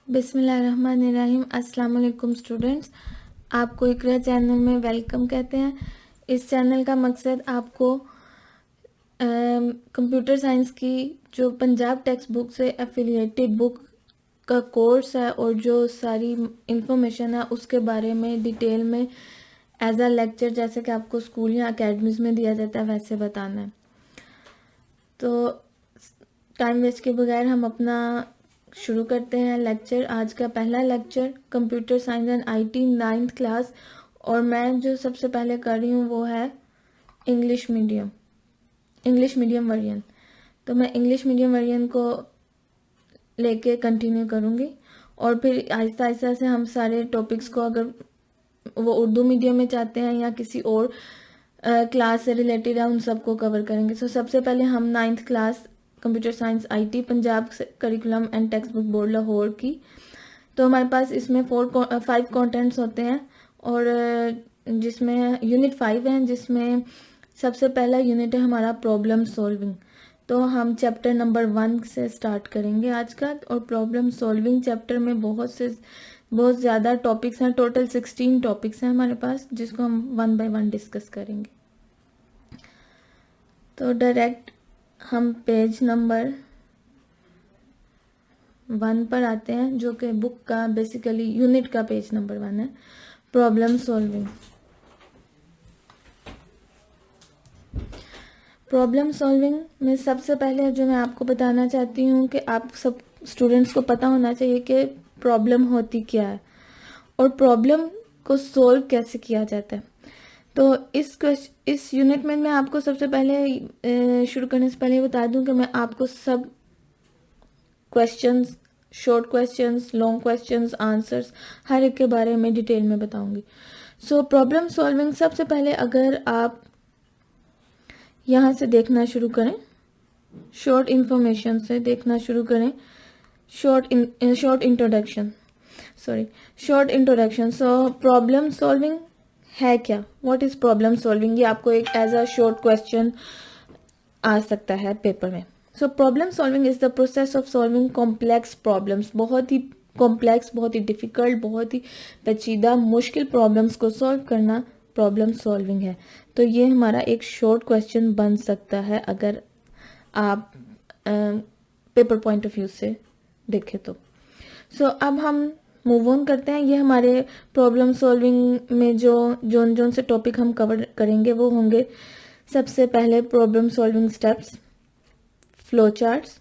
बिस्मिल्लाहिर्रहमानिर्रहीम। अस्सलाम वालेकुम स्टूडेंट्स, आपको इकरा चैनल में वेलकम कहते हैं। इस चैनल का मकसद आपको कंप्यूटर साइंस की जो पंजाब टेक्स्ट बुक से एफिलिएटेड बुक का कोर्स है और जो सारी इंफॉर्मेशन है उसके बारे में डिटेल में एज अ लेक्चर, जैसे कि आपको स्कूल या अकेडमीज़ में दिया जाता है, वैसे बताना है। तो टाइम वेस्ट के बगैर हम अपना शुरू करते हैं लेक्चर। आज का पहला lecture computer science and IT 9th class, और मैं जो सबसे पहले कर रही हूँ वो है इंग्लिश मीडियम वर्जन। तो मैं इंग्लिश मीडियम वर्जन को लेके कंटिन्यू करूँगी और फिर आहिस्ता आहिस्ता से हम सारे टॉपिक्स को, अगर वो उर्दू मीडियम में चाहते हैं या किसी और क्लास से रिलेटेड है, उन सबको कवर करेंगे। सो सबसे पहले हम 9th class computer science IT Punjab curriculum and text book board Lahore की। तो हमारे पास इसमें 5 कंटेंट्स होते हैं, और जिसमें यूनिट 5 है, जिसमें सबसे पहला यूनिट है हमारा प्रॉब्लम सॉल्विंग। तो हम चैप्टर नंबर 1 से स्टार्ट करेंगे आज का। और प्रॉब्लम सॉल्विंग चैप्टर में बहुत ज़्यादा टॉपिक्स हैं, टोटल 16 टॉपिक्स हैं हमारे पास, जिसको हम 1 बाय 1 डिस्कस करेंगे। तो डायरेक्ट हम पेज नंबर 1 पर आते हैं, जो कि बुक का बेसिकली यूनिट का पेज नंबर 1 है, प्रॉब्लम सॉल्विंग। प्रॉब्लम सॉल्विंग में सबसे पहले जो मैं आपको बताना चाहती हूँ कि आप सब स्टूडेंट्स को पता होना चाहिए कि प्रॉब्लम होती क्या है और प्रॉब्लम को सॉल्व कैसे किया जाता है। तो इस यूनिट में मैं आपको सबसे पहले शुरू करने से पहले बता दूं कि मैं आपको सब questions, short questions, long questions, answers, हर एक के बारे में डिटेल में बताऊंगी। सो प्रॉब्लम सॉल्विंग, सबसे पहले अगर आप यहाँ से देखना शुरू करें, शॉर्ट इंफॉर्मेशन से देखना शुरू करें, short introduction. So problem solving है क्या, व्हाट इज प्रॉब्लम सॉल्विंग, ये आपको एक एज अ शॉर्ट क्वेश्चन आ सकता है पेपर में। So problem solving is the process of solving complex problems. बहुत ही कॉम्प्लेक्स, बहुत ही डिफिकल्ट, बहुत ही पेचीदा, मुश्किल प्रॉब्लम्स को सॉल्व करना प्रॉब्लम सॉल्विंग है। तो ये हमारा एक शॉर्ट क्वेश्चन बन सकता है अगर आप पेपर पॉइंट ऑफ व्यू से देखें तो। सो अब हम मूव ऑन करते हैं। ये हमारे प्रॉब्लम सॉल्विंग में जो से टॉपिक हम कवर करेंगे वो होंगे, सबसे पहले problem solving steps, flow charts,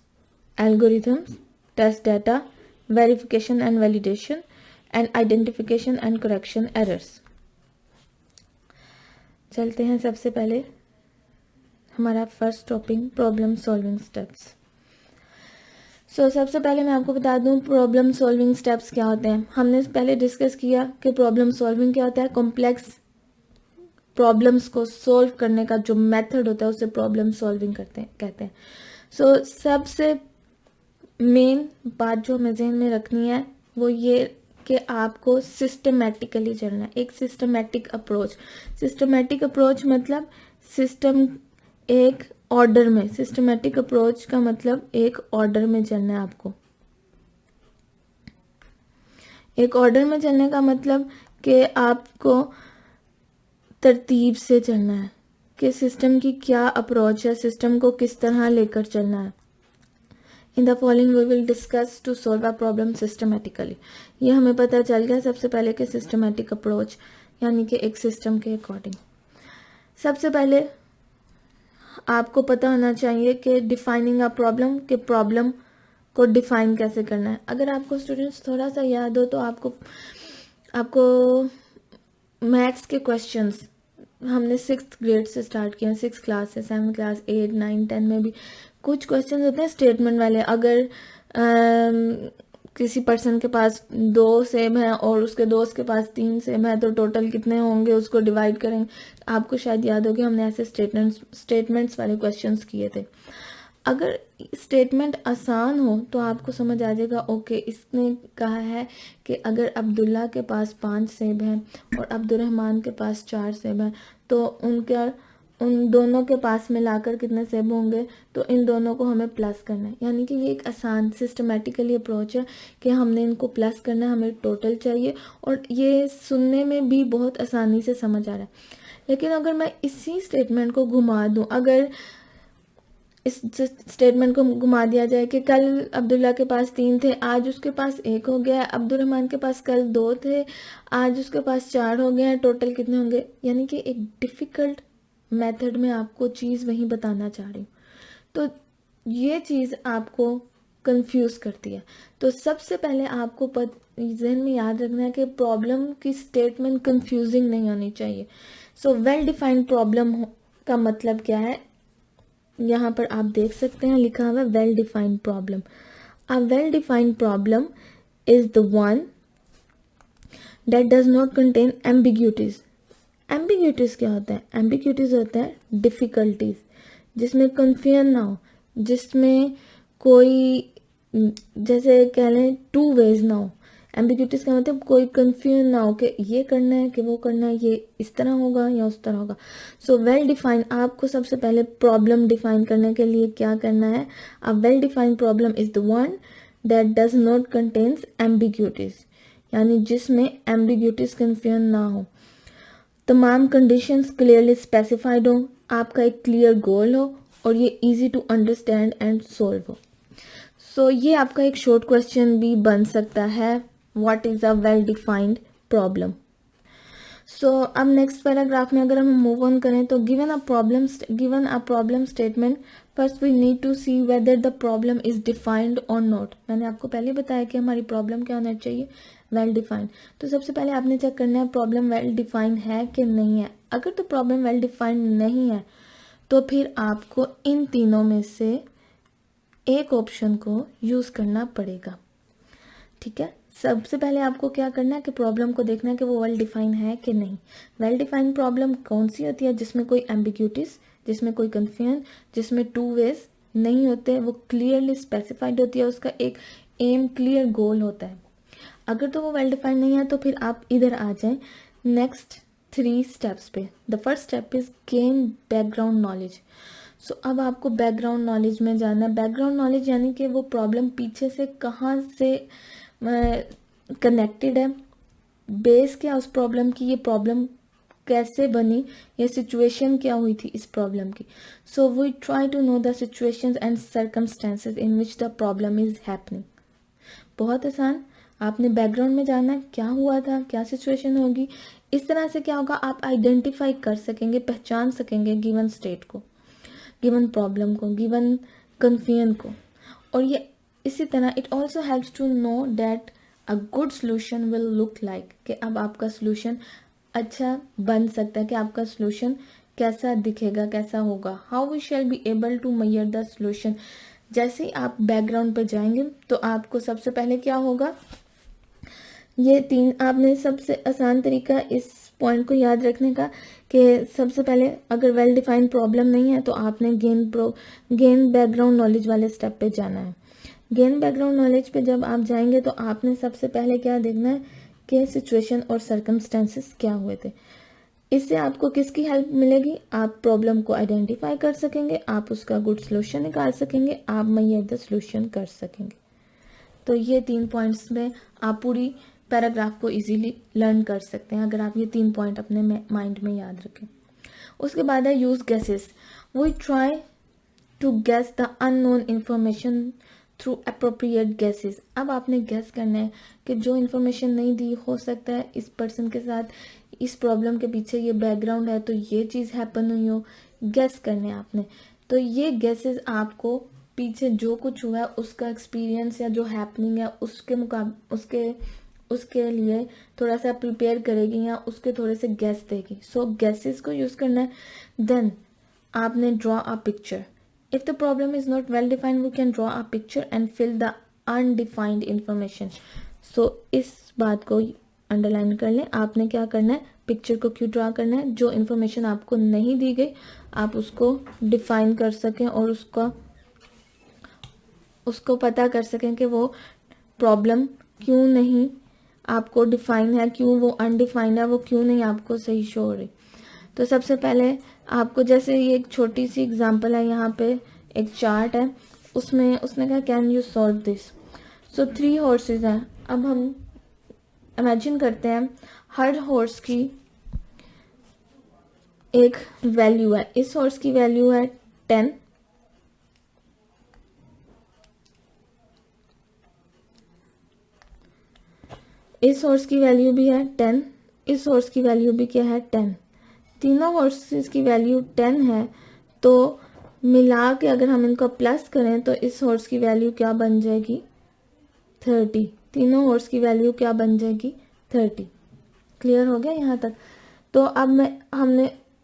algorithms, test data, verification and validation, and identification and correction errors. चलते हैं सबसे पहले हमारा first topic, problem solving steps. सबसे पहले मैं आपको बता दूं प्रॉब्लम सॉल्विंग स्टेप्स क्या होते हैं। हमने पहले डिस्कस किया कि प्रॉब्लम सॉल्विंग क्या होता है, कॉम्प्लेक्स प्रॉब्लम्स को सॉल्व करने का जो मेथड होता है उसे प्रॉब्लम सॉल्विंग कहते हैं। सबसे मेन बात जो हमें जहन में रखनी है वो ये कि आपको सिस्टमेटिकली चलना है, एक सिस्टमेटिक अप्रोच मतलब सिस्टम एक ऑर्डर में, सिस्टमेटिक अप्रोच का मतलब एक ऑर्डर में चलना है। आपको एक ऑर्डर में चलने का मतलब कि आपको तरतीब से चलना है कि सिस्टम की क्या अप्रोच है, सिस्टम को किस तरह लेकर चलना है। In the following we will discuss to solve a problem systematically. ये हमें पता चल गया सबसे पहले कि सिस्टमेटिक अप्रोच यानी कि एक सिस्टम के अकॉर्डिंग। सबसे पहले आपको पता होना चाहिए कि डिफाइनिंग अ प्रॉब्लम, के प्रॉब्लम को डिफाइन कैसे करना है। अगर आपको स्टूडेंट्स थोड़ा सा याद हो तो आपको मैथ्स के क्वेश्चंस हमने 6th ग्रेड से स्टार्ट किया, 6th क्लास से, 7th क्लास, 8, 9, 10 में भी कुछ क्वेश्चन होते हैं स्टेटमेंट वाले। अगर किसी पर्सन के पास 2 सेब हैं और उसके दोस्त के पास 3 सेब हैं तो टोटल कितने होंगे, उसको डिवाइड करेंगे। आपको शायद याद होगी हमने ऐसे स्टेटमेंट्स वाले क्वेश्चंस किए थे। अगर स्टेटमेंट आसान हो तो आपको समझ आ जाएगा, ओके इसने कहा है कि अगर अब्दुल्ला के पास 5 सेब हैं और अब्दुर्रहमान के पास 4 सेब हैं तो उनका उन दोनों के पास मिलाकर कितने सेब होंगे, तो इन दोनों को हमें प्लस करना है। यानी कि ये एक आसान सिस्टमेटिकली अप्रोच है कि हमने इनको प्लस करना है, हमें टोटल चाहिए, और ये सुनने में भी बहुत आसानी से समझ आ रहा है। लेकिन अगर मैं इसी स्टेटमेंट को घुमा दूं, अगर इस स्टेटमेंट को घुमा दिया जाए कि कल अब्दुल्ला के पास 3 थे, आज उसके पास 1 हो गया, अब्दुल रहमान के पास कल 2 थे, आज उसके पास 4 हो गए हैं, टोटल कितने होंगे। यानी कि एक डिफ़िकल्ट मेथड में आपको चीज़ वही बताना चाह रही हूँ, तो ये चीज़ आपको कंफ्यूज करती है। तो सबसे पहले आपको जहन में याद रखना है कि प्रॉब्लम की स्टेटमेंट कंफ्यूजिंग नहीं होनी चाहिए। सो वेल डिफाइंड प्रॉब्लम का मतलब क्या है, यहाँ पर आप देख सकते हैं लिखा हुआ है well defined problem. A well defined problem is the one that does not contain ambiguities. Ambiguities क्या होता है? एम्बिग्यूटीज होता है डिफिकल्टीज, जिसमें कन्फ्यूजन ना हो, जिसमें कोई जैसे कह लें टू वेज ना हो। एम्बिग्यूटीज का मतलब कोई कन्फ्यूजन ना हो कि ये करना है कि वो करना है, ये इस तरह होगा या उस तरह होगा। सो वेल डिफाइंड, आपको सबसे पहले प्रॉब्लम डिफाइन करने के लिए क्या करना है? A well defined problem is the one that does not contains ambiguities, यानी जिसमें एम्बिग्यूटीज कन्फ्यूजन ना हो, तमाम कंडीशंस क्लियरली स्पेसिफाइड हो, आपका एक क्लियर गोल हो, और ये easy to understand and solve हो। सो ये आपका एक शॉर्ट क्वेश्चन भी बन सकता है, what is a well defined problem. So अब नेक्स्ट पैराग्राफ में अगर हम मूव ऑन करें तो given a problem statement, first we need to see whether the problem is defined और नॉट। मैंने आपको पहले बताया कि हमारी प्रॉब्लम क्या होना चाहिए, वेल डिफाइंड। तो सबसे पहले आपने चेक करना है प्रॉब्लम वेल डिफाइंड है कि नहीं है। अगर तो प्रॉब्लम वेल डिफाइंड नहीं है तो फिर आपको इन तीनों में से एक ऑप्शन को यूज करना पड़ेगा। ठीक है, सबसे पहले आपको क्या करना है कि प्रॉब्लम को देखना है कि वो वेल डिफाइन है कि नहीं। वेल डिफाइन प्रॉब्लम कौन सी होती है? जिसमें कोई एम्बिग्यूटीज, जिसमें कोई कंफ्यूजन, जिसमें टू वेज नहीं होते, वो क्लियरली स्पेसिफाइड होती है, उसका एक एम क्लियर गोल होता है। अगर तो वो वेल डिफाइंड नहीं है तो फिर आप इधर आ जाएं नेक्स्ट 3 स्टेप्स पे। The first step is gain background knowledge. So अब आपको बैकग्राउंड नॉलेज में जाना है। बैकग्राउंड नॉलेज यानी कि वो प्रॉब्लम पीछे से कहाँ से कनेक्टेड है, बेस क्या उस प्रॉब्लम की, ये प्रॉब्लम कैसे बनी, ये सिचुएशन क्या हुई थी इस प्रॉब्लम की। So we try to know the situations and circumstances in which the problem is happening. बहुत आसान, आपने बैकग्राउंड में जाना है, क्या हुआ था, क्या सिचुएशन होगी। इस तरह से क्या होगा, आप आइडेंटिफाई कर सकेंगे, पहचान सकेंगे गिवन स्टेट को, गिवन प्रॉब्लम को, गिवन कन्फ्यूजन को। और ये इसी तरह it also helps to know that a good solution will look like, कि अब आपका सोल्यूशन अच्छा बन सकता है, कि आपका सोल्यूशन कैसा दिखेगा, कैसा होगा। How we shall be able to measure the solution. जैसे ही आप बैकग्राउंड पे जाएंगे तो आपको सबसे पहले क्या होगा, ये 3 आपने सबसे आसान तरीका इस पॉइंट को याद रखने का कि सबसे पहले अगर वेल डिफाइंड प्रॉब्लम नहीं है तो आपने गेन बैकग्राउंड नॉलेज वाले स्टेप पे जाना है। गेन बैकग्राउंड नॉलेज पे जब आप जाएंगे तो आपने सबसे पहले क्या देखना है कि सिचुएशन और सर्कमस्टेंसेस क्या हुए थे। इससे आपको किसकी हेल्प मिलेगी, आप प्रॉब्लम को आइडेंटिफाई कर सकेंगे, आप उसका गुड सोल्यूशन निकाल सकेंगे, आप मेजर द सोल्यूशन कर सकेंगे। तो ये 3 पॉइंट्स में आप पूरी पैराग्राफ को इजीली लर्न कर सकते हैं अगर आप ये 3 पॉइंट अपने माइंड में याद रखें। उसके बाद है use guesses. We try to guess the unknown information through appropriate guesses. अब आपने गेस करना है कि जो इन्फॉर्मेशन नहीं दी, हो सकता है इस पर्सन के साथ इस प्रॉब्लम के पीछे ये बैकग्राउंड है तो ये चीज़ हैपन हुई हो, गेस करने आपने। तो ये गेसेस आपको पीछे जो कुछ हुआ है उसका एक्सपीरियंस या जो हैपनिंग है उसके लिए थोड़ा सा प्रिपेयर करेगी या उसके थोड़े से गेस देगी। सो गेसेस को यूज़ करना है। देन आपने draw a picture. If the problem is not well defined we can draw a picture and fill the undefined information. So इस बात को अंडरलाइन कर लें। आपने क्या करना है, पिक्चर को क्यों ड्रॉ करना है, जो इन्फॉर्मेशन आपको नहीं दी गई आप उसको डिफाइन कर सकें और उसको पता कर सकें कि वो प्रॉब्लम क्यों नहीं आपको डिफाइन है, क्यों वो अनडिफाइंड है, वो क्यों नहीं आपको सही शो हो रही। तो सबसे पहले आपको, जैसे ये एक छोटी सी एग्जांपल है, यहाँ पे एक चार्ट है, उसमें उसने कहा can you solve this. So 3 horses हैं। अब हम इमेजिन करते हैं हर हॉर्स की एक वैल्यू है। इस हॉर्स की वैल्यू है 10, इस हॉर्स की वैल्यू भी है 10, इस हॉर्स की वैल्यू भी क्या है 10। तीनों हॉर्सेस की वैल्यू 10 है, तो मिला के अगर हम इनको प्लस करें तो इस हॉर्स की वैल्यू क्या बन जाएगी 30। तीनों हॉर्स की वैल्यू क्या बन जाएगी 30। क्लियर हो गया यहाँ तक। तो अब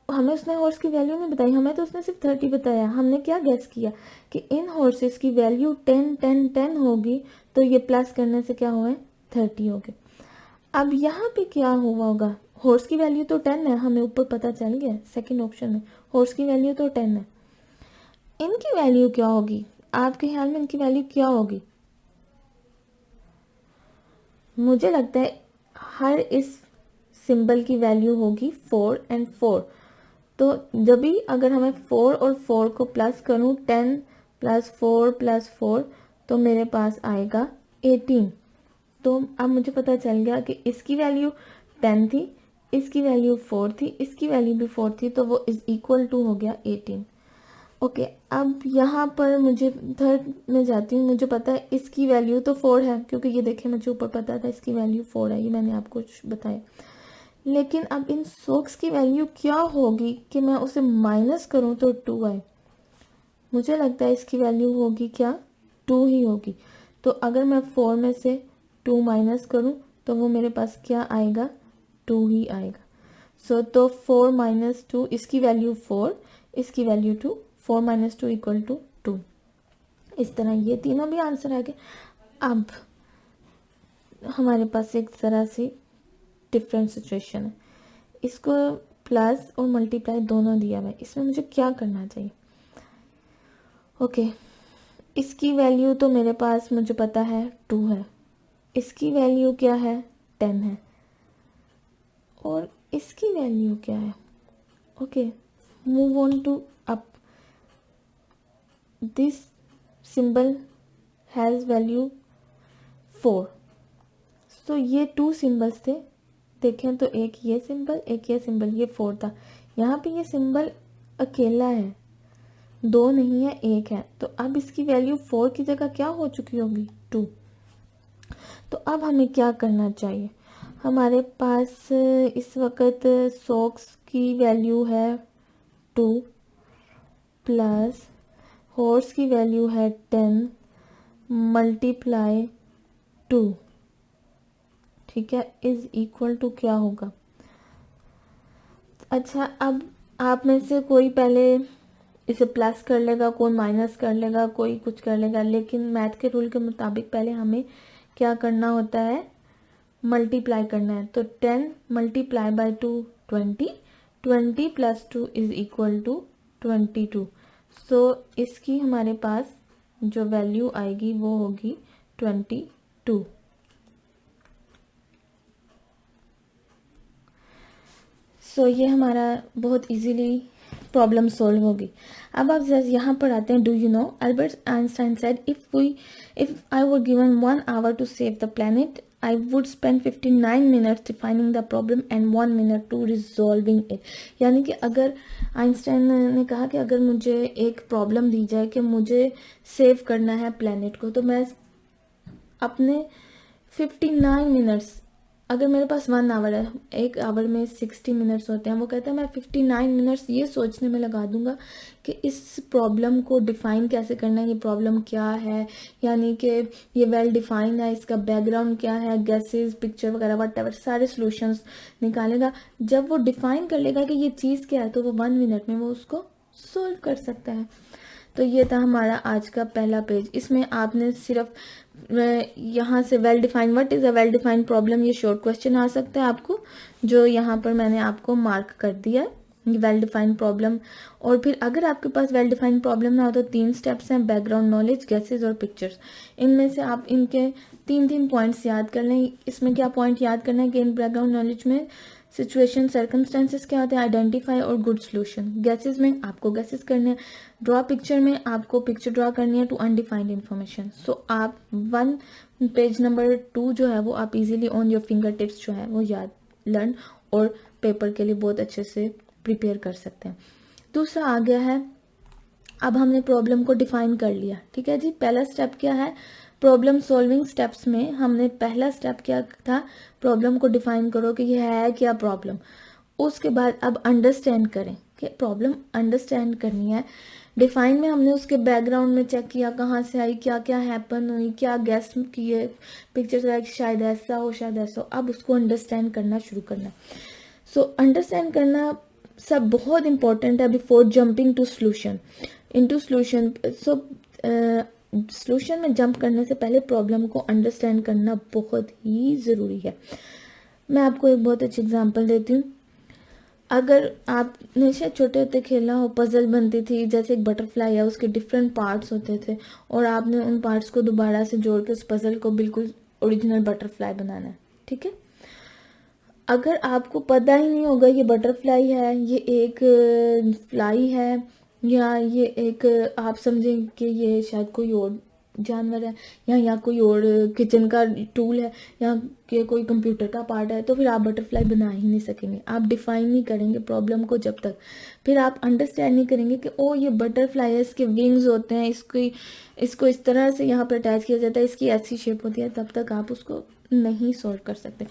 हमें उसने हॉर्स की वैल्यू नहीं बताई, हमें तो उसने सिर्फ 30 बताया। हमने क्या गेस किया कि इन हॉर्सेस की वैल्यू 10 10 10 होगी, तो ये प्लस करने से क्या हुआ 30 हो गए। अब यहाँ पे क्या हुआ होगा, हॉर्स की वैल्यू तो 10 है, हमें ऊपर पता चल गया सेकंड ऑप्शन में हॉर्स की वैल्यू तो 10 है। इनकी वैल्यू क्या होगी, आपके ख्याल में इनकी वैल्यू क्या होगी? मुझे लगता है हर इस सिंबल की वैल्यू होगी 4 एंड 4। तो जब भी अगर हमें 4 और 4 को प्लस करूं, 10 प्लस 4 प्लस 4, तो मेरे पास आएगा 18। तो अब मुझे पता चल गया कि इसकी वैल्यू 10 थी, इसकी वैल्यू 4 थी, इसकी वैल्यू भी 4 थी, तो वो इज इक्वल टू हो गया 18। ओके, अब यहाँ पर मुझे थर्ड में जाती हूँ। मुझे पता है इसकी वैल्यू तो 4 है, क्योंकि ये देखिए मुझे ऊपर पता था इसकी वैल्यू 4 है, ये मैंने आपको बताया। लेकिन अब इन सॉक्स की वैल्यू क्या होगी कि मैं उसे माइनस करूँ तो 2 आए। मुझे लगता है इसकी वैल्यू होगी क्या 2 ही होगी। तो अगर मैं 4 में से 2 माइनस करूँ तो वो मेरे पास क्या आएगा 2 ही आएगा। सो तो 4 माइनस 2, इसकी वैल्यू 4, इसकी वैल्यू 2, 4 माइनस 2 इक्वल टू 2। इस तरह ये तीनों भी आंसर आ गए। अब हमारे पास एक तरह से डिफरेंट सिचुएशन है, इसको प्लस और मल्टीप्लाई दोनों दिया हुआ है, इसमें मुझे क्या करना चाहिए? ओके, इसकी वैल्यू तो मेरे पास मुझे पता है 2 है, इसकी वैल्यू क्या है 10 है, और इसकी वैल्यू क्या है? Okay, move on to up. This symbol has value 4। तो ये 2 सिंबल्स थे, देखें तो एक ये सिंबल, एक ये सिंबल, ये 4 था। यहाँ पे ये सिंबल अकेला है, 2 नहीं है, 1 है। तो अब इसकी वैल्यू 4 की जगह क्या हो चुकी होगी 2। तो अब हमें क्या करना चाहिए? हमारे पास इस वक्त सॉक्स की वैल्यू है 2 प्लस हॉर्स की वैल्यू है 10 मल्टीप्लाई 2, ठीक है, इज इक्वल टू क्या होगा? अच्छा, अब आप में से कोई पहले इसे प्लस कर लेगा, कोई माइनस कर लेगा, कोई कुछ कर लेगा, लेकिन मैथ के रूल के मुताबिक पहले हमें क्या करना होता है? मल्टीप्लाई करना है। तो 10 multiply by 2 20, 20 plus 2 is equal to 22। So इसकी हमारे पास जो वैल्यू आएगी वो होगी 22। सो ये हमारा बहुत इजीली प्रॉब्लम सॉल्व होगी। अब आप यहाँ पर आते हैं, do you know Albert Einstein said if I were given 1 hour to save the planet I would spend 59 minutes defining the problem and 1 minute to resolving it। यानी कि अगर आइंस्टाइन ने कहा कि अगर मुझे एक प्रॉब्लम दी जाए कि मुझे सेव करना है प्लैनेट को, तो मैं अपने 59 मिनट्स, अगर मेरे पास 1 आवर है, 1 आवर में 60 मिनट्स होते हैं, वो कहता है मैं 59 मिनट्स ये सोचने में लगा दूंगा कि इस प्रॉब्लम को डिफ़ाइन कैसे करना है, ये प्रॉब्लम क्या है, यानी कि ये वेल डिफाइन है, इसका बैकग्राउंड क्या है, गैसेस, पिक्चर वगैरह वट सारे सॉल्यूशंस निकालेगा। जब वो डिफ़ाइन कर लेगा कि ये चीज़ क्या है, तो वो 1 मिनट में वो उसको सोल्व कर सकता है। तो ये था हमारा आज का पहला पेज। इसमें आपने सिर्फ यहाँ से well defined, what is a well defined problem, ये शॉर्ट क्वेश्चन आ सकता है आपको, जो यहाँ पर मैंने आपको मार्क कर दिया है, वेल डिफाइंड प्रॉब्लम। और फिर अगर आपके पास वेल डिफाइंड प्रॉब्लम ना हो तो 3 स्टेप्स हैं, बैकग्राउंड नॉलेज, गैसेज और पिक्चर्स। इनमें से आप इनके 3 पॉइंट्स याद कर लें। इसमें क्या पॉइंट याद करना है कि इन बैकग्राउंड नॉलेज में सिचुएशन सर्कमस्टेंसेस क्या होते हैं, आइडेंटिफाई और गुड सोल्यूशन। गैसेस में आपको गैसेस करने हैं, ड्रॉ पिक्चर में आपको पिक्चर ड्रॉ करनी है टू अनडिफाइंड इन्फॉर्मेशन। सो आप पेज नंबर 2 जो है वो आप easily on your finger tips जो है वो याद लर्न और पेपर के लिए बहुत अच्छे से प्रिपेयर कर सकते हैं। दूसरा आ गया है, अब हमने प्रॉब्लम को डिफाइन कर लिया, ठीक है जी। पहला स्टेप क्या है, प्रॉब्लम सॉल्विंग स्टेप्स में हमने पहला स्टेप क्या था, प्रॉब्लम को डिफाइन करो कि ये है क्या प्रॉब्लम। उसके बाद अब अंडरस्टैंड करें कि प्रॉब्लम अंडरस्टैंड करनी है। डिफाइन में हमने उसके बैकग्राउंड में चेक किया कहाँ से आई, क्या क्या हैपन हुई, क्या गैस किए, पिक्चर से शायद ऐसा हो शायद ऐसा हो। अब उसको अंडरस्टैंड करना शुरू करना। सो अंडरस्टैंड करना सब बहुत इंपॉर्टेंट है before jumping to solution into solution. So solution में जंप करने से पहले प्रॉब्लम को अंडरस्टैंड करना बहुत ही ज़रूरी है। मैं आपको एक बहुत अच्छी एग्जांपल देती हूँ। अगर आपने शायद छोटे होते खेला हो, पजल बनती थी, जैसे एक बटरफ्लाई है उसके डिफरेंट पार्ट्स होते थे और आपने उन पार्ट्स को दोबारा से जोड़ के उस पजल को बिल्कुल ओरिजिनल बटरफ्लाई बनाना है, ठीक है। अगर आपको पता ही नहीं होगा ये बटरफ्लाई है, ये एक फ्लाई है, या ये एक आप समझें कि ये शायद कोई और जानवर है, या कोई और किचन का टूल है, या कि कोई कंप्यूटर का पार्ट है, तो फिर आप बटरफ्लाई बना ही नहीं सकेंगे। आप डिफाइन नहीं करेंगे प्रॉब्लम को जब तक, फिर आप अंडरस्टैंड नहीं करेंगे कि ओ ये बटरफ्लाई है, इसके विंग्स होते हैं, इसको इस तरह से यहाँ पर अटैच किया जाता है, इसकी ऐसी शेप होती है, तब तक आप उसको नहीं सॉल्व कर सकते।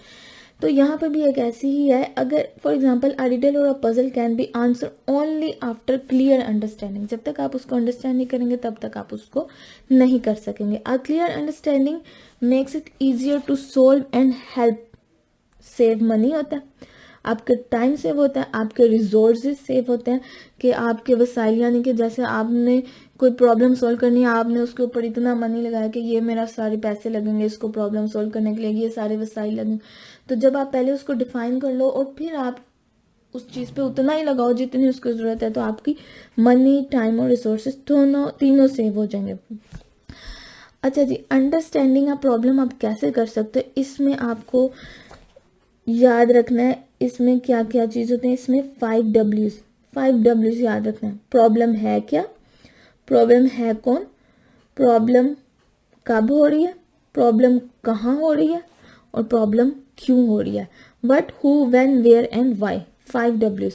तो यहाँ पर भी एक ऐसी ही है। अगर फॉर एग्जाम्पल अ रिडल और a puzzle can be answer only after clear understanding, जब तक आप उसको अंडरस्टैंड नहीं करेंगे तब तक आप उसको नहीं कर सकेंगे। A clear understanding makes it easier to solve and help. Save money होता है, आपके टाइम सेव होता है, आपके रिसोर्सेज सेव होते हैं कि आपके वसाइल, यानी कि जैसे आपने कोई प्रॉब्लम सॉल्व करनी है, आपने उसके ऊपर इतना मनी लगाया कि ये मेरा सारे पैसे लगेंगे इसको प्रॉब्लम सॉल्व करने के लिए, ये सारे वसाइल लगेंगे। तो जब आप पहले उसको डिफाइन कर लो और फिर आप उस चीज़ पे उतना ही लगाओ जितनी उसकी ज़रूरत है, तो आपकी मनी, टाइम और रिसोर्सेज तीनों सेव हो जाएंगे। अच्छा जी, अंडरस्टैंडिंग अ प्रॉब्लम आप कैसे कर सकते हो, इसमें आपको याद रखना है इसमें क्या क्या चीज़ होते हैं। इसमें 5 Ws याद रखना है। प्रॉब्लम है क्या, प्रॉब्लम है कौन, प्रॉब्लम कब हो रही है, प्रॉब्लम कहाँ हो रही है, और प्रॉब्लम क्यों हो रही है। What, who, when, where and why. 5 Ws।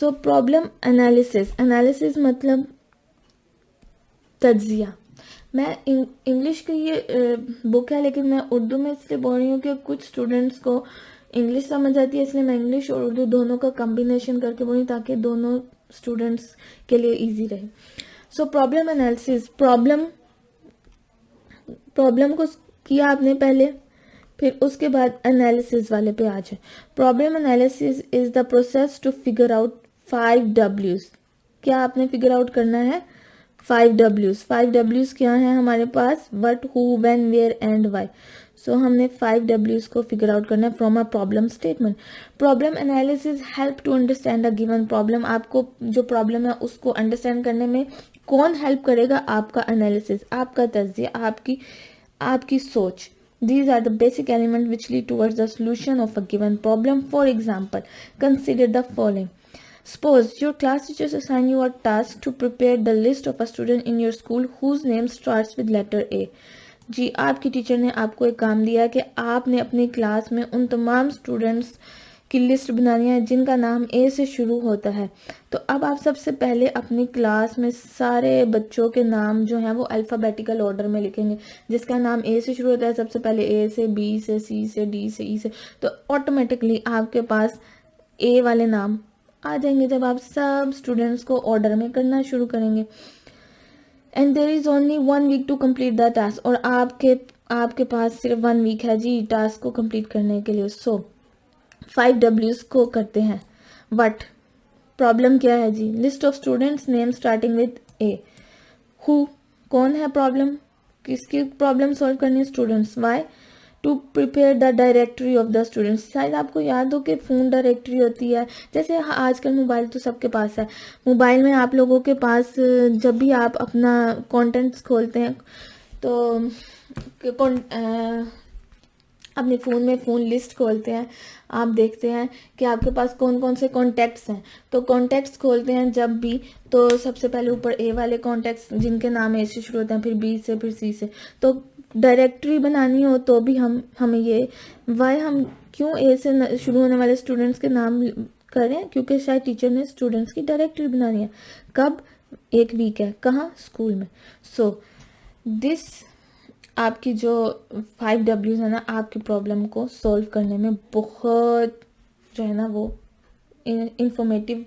So problem analysis मतलब तज्जिया। मैं इंग्लिश की ये बुक है, लेकिन मैं उर्दू में इसलिए बोल रही हूँ कि कुछ स्टूडेंट्स को इंग्लिश समझ आती है, इसलिए मैं इंग्लिश और उर्दू दोनों का कॉम्बिनेशन करके बोल रही हूँ ताकि दोनों स्टूडेंट्स के लिए इजी रहे। सो प्रॉब्लम एनालिसिस, प्रॉब्लम को किया आपने पहले, फिर उसके बाद एनालिसिस वाले पे आ जाए। Problem analysis is the process to figure out 5 Ws। क्या आपने फिगर आउट करना है, 5 Ws क्या है हमारे पास, what, who, when, where and why. So हमने 5 Ws को फिगर आउट करना है from a problem statement. Problem analysis help to understand a given problem. आपको जो प्रॉब्लम है उसको अंडरस्टैंड करने में कौन हेल्प करेगा, आपका एनालिसिस, आपका तज्जिया, आपकी सोच। These are the basic elements which lead towards the solution of a given problem. For example, consider the following. Suppose your class teachers assign you a task to prepare the list of a student in your school whose name starts with letter A. जी, आपकी teacher ने आपको एक काम दिया कि आपने अपनी class में उन तमाम स्टूडेंट्स की लिस्ट बनानी है जिनका नाम ए से शुरू होता है। तो अब आप सबसे पहले अपनी क्लास में सारे बच्चों के नाम जो हैं वो अल्फ़ाबेटिकल ऑर्डर में लिखेंगे। जिसका नाम ए से शुरू होता है सबसे पहले ए से, बी से, सी से, डी से, ई से, तो ऑटोमेटिकली आपके पास ए वाले नाम आ जाएंगे जब आप सब स्टूडेंट्स को ऑर्डर में करना शुरू करेंगे। And there is only 1 week to complete the task. और आपके पास सिर्फ 1 वीक है जी टास्क को कंप्लीट करने के लिए। सो 5 Ws को करते हैं। वट, प्रॉब्लम क्या है जी, list of students name starting with A. Who, कौन है प्रॉब्लम, किसकी प्रॉब्लम सॉल्व करनी है, students. Why, to prepare the directory of the students. शायद आपको याद हो कि फ़ोन डायरेक्टरी होती है, जैसे आजकल मोबाइल तो सबके पास है। मोबाइल में आप लोगों के पास जब भी आप अपना कंटेंट्स खोलते हैं तो अपने फ़ोन में फ़ोन लिस्ट खोलते हैं, आप देखते हैं कि आपके पास कौन कौन से कॉन्टैक्ट्स हैं। तो कॉन्टैक्ट्स खोलते हैं जब भी, तो सबसे पहले ऊपर ए वाले कॉन्टैक्ट्स जिनके नाम ए से शुरू होते हैं, फिर बी से, फिर सी से। तो डायरेक्टरी बनानी हो तो भी हमें ये वाई हम क्यों ए से शुरू होने वाले स्टूडेंट्स के नाम करें, क्योंकि शायद टीचर ने स्टूडेंट्स की डायरेक्टरी बनानी है। कब? एक वीक है, कहाँ? स्कूल में। सो दिस आपकी जो 5 Ws है ना, आपकी प्रॉब्लम को सॉल्व करने में बहुत जो है ना वो इंफॉर्मेटिव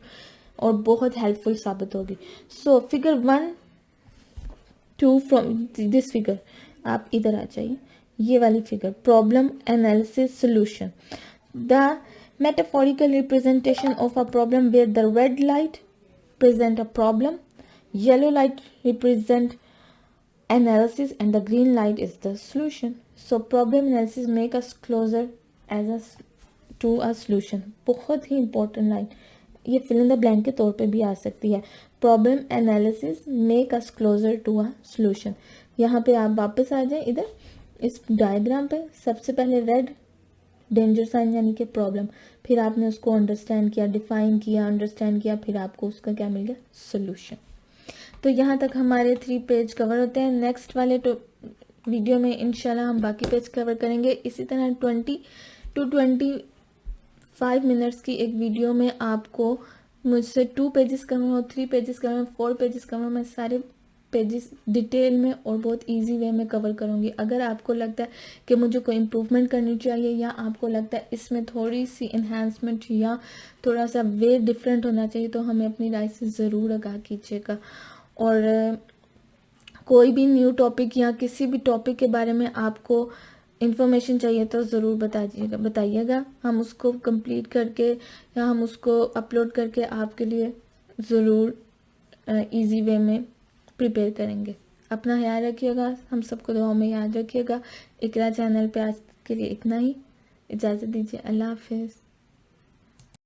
और बहुत हेल्पफुल साबित होगी। So figure 1 2 from this figure, आप इधर आ जाइए, ये वाली figure, problem analysis solution. The metaphorical representation of a problem where the red light present a problem, yellow light represent analysis, and the green light is the solution. So problem analysis make us closer as a to a solution. बहुत ही important line, ये fill in the blank के तौर पे भी आ सकती है। Problem analysis make us closer to a solution. यहाँ पे आप वापस आ जाए इधर इस डायग्राम पे, सबसे पहले रेड डेंजर साइन यानी कि प्रॉब्लम, फिर आपने उसको अंडरस्टैंड किया, डिफाइन किया, अंडरस्टैंड किया, फिर आपको उसका क्या मिल गया? सोल्यूशन। तो यहाँ तक हमारे 3 पेज कवर होते हैं। नेक्स्ट वाले वीडियो में इंशाल्लाह हम बाकी पेज कवर करेंगे। इसी तरह 20 to 25 मिनट्स की एक वीडियो में आपको मुझसे 2 पेजेस कवर हो, 3 पेजेस कवर हो, 4 पेजेस कवर हो, मैं सारे पेजेस डिटेल में और बहुत इजी वे में कवर करूँगी। अगर आपको लगता है कि मुझे कोई इम्प्रूवमेंट करनी चाहिए, या आपको लगता है इसमें थोड़ी सी इन्हांसमेंट या थोड़ा सा वे डिफरेंट होना चाहिए, तो हमें अपनी राय से ज़रूर आगाह कीजिएगा। और कोई भी न्यू टॉपिक या किसी भी टॉपिक के बारे में आपको इन्फॉर्मेशन चाहिए तो ज़रूर बताइएगा। हम उसको कंप्लीट करके या हम उसको अपलोड करके आपके लिए ज़रूर इजी वे में प्रिपेयर करेंगे। अपना ख्याल रखिएगा, हम सबको दुआ में याद रखिएगा। इकरा चैनल पे आज के लिए इतना ही, इजाज़त दीजिए, अल्लाह हाफिज़।